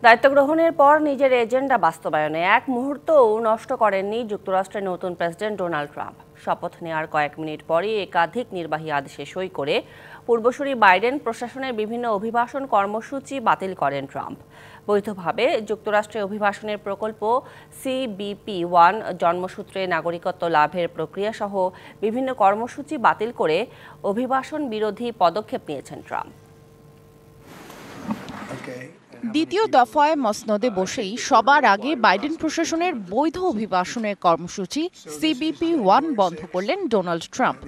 দায়িত্ব গ্রহণের পর নিজের এজেন্ডা বাস্তবায়নে এক মুহূর্তও নষ্ট করেননি যুক্তরাষ্ট্রের নতুন প্রেসিডেন্ট ডোনাল্ড ট্রাম্প। শপথ নেওয়ার কয়েক মিনিট পরই একাধিক নির্বাহী আদেশে সই করে পূর্বসূরি বাইডেন প্রশাসনের বিভিন্ন অভিবাসন কর্মসূচি বাতিল করেন ট্রাম্প। বৈধভাবে যুক্তরাষ্ট্রে অভিবাসনের প্রকল্প CBP-1, জন্মসূত্রে নাগরিকত্ব লাভের প্রক্রিয়া সহ বিভিন্ন কর্মসূচি বাতিল করে অভিবাসন বিরোধী পদক্ষেপ নিয়েছেন ট্রাম্প। দ্বিতীয় দফায় মসনদে বসেই সবার আগে বাইডেন প্রশাসনের বৈধ অভিবাসনের কর্মসূচি CBP-1 বন্ধ করলেন ডোনাল্ড ট্রাম্প।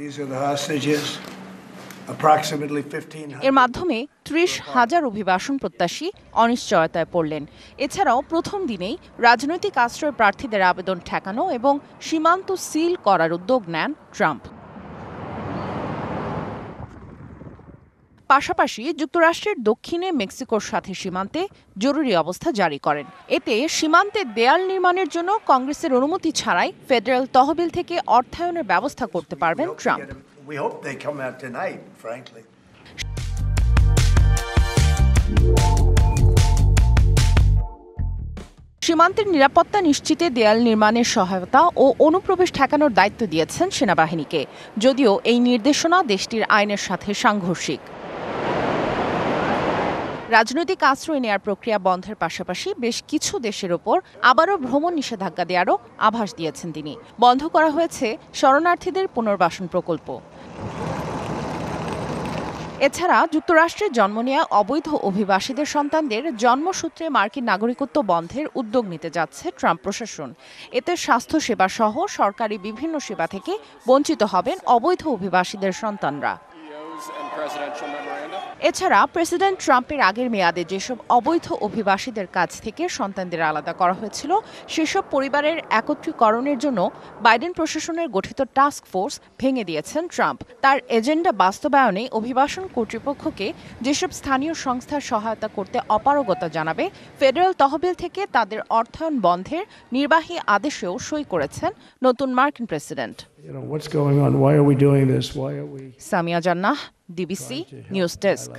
এর মাধ্যমে 30,000 অভিবাসন প্রত্যাশী অনিশ্চয়তায় পড়লেন। এছাড়াও প্রথম দিনেই রাজনৈতিক আশ্রয় প্রার্থীদের আবেদন ঠেকানো এবং সীমান্ত সিল করার উদ্যোগ নেন ট্রাম্প। পাশাপাশি যুক্তরাষ্ট্রের দক্ষিণে মেক্সিকোর সাথে সীমান্তে জরুরি অবস্থা জারি করেন। এতে সীমান্তে দেয়াল নির্মাণের জন্য কংগ্রেসের অনুমতি ছাড়াই ফেডারেল তহবিল থেকে অর্থায়নের ব্যবস্থা করতে পারবেন ট্রাম্প। সীমান্তের নিরাপত্তা নিশ্চিতে দেয়াল নির্মাণের সহায়তা ও অনুপ্রবেশ ঠেকানোর দায়িত্ব দিয়েছেন সেনাবাহিনীকে, যদিও এই নির্দেশনা দেশটির আইনের সাথে সাংঘর্ষিক। রাজনৈতিক আশ্রয় নেয়ার প্রক্রিয়া বন্ধের পাশাপাশি বেশ কিছু দেশের ওপর আবারও ভ্রমণ নিষেধাজ্ঞা দেওয়ারও আভাস দিয়েছেন তিনি। বন্ধ করা হয়েছে শরণার্থীদের পুনর্বাসন প্রকল্প। এছাড়া যুক্তরাষ্ট্রে জন্ম নেওয়া অবৈধ অভিবাসীদের সন্তানদের জন্মসূত্রে মার্কিন নাগরিকত্ব বন্ধের উদ্যোগ নিতে যাচ্ছে ট্রাম্প প্রশাসন। এতে স্বাস্থ্যসেবা সহ সরকারি বিভিন্ন সেবা থেকে বঞ্চিত হবেন অবৈধ অভিবাসীদের সন্তানরা। এছাড়া প্রেসিডেন্ট ট্রাম্পের আগের মেয়াদে যেসব অবৈধ অভিবাসীদের কাছ থেকে সন্তানদের আলাদা করা হয়েছিল, সেসব পরিবারের একত্রীকরণের জন্য বাইডেন প্রশাসনের গঠিত টাস্ক ফোর্স ভেঙে দিয়েছেন ট্রাম্প। তার এজেন্ডা বাস্তবায়নে অভিবাসন কর্তৃপক্ষকে যেসব স্থানীয় সংস্থার সহায়তা করতে অপারগতা জানাবে, ফেডারেল তহবিল থেকে তাদের অর্থায়ন বন্ধের নির্বাহী আদেশেও সই করেছেন নতুন মার্কিন প্রেসিডেন্ট। সামিয়া জান্নাহ, DBC নিউজ ডেস্ক।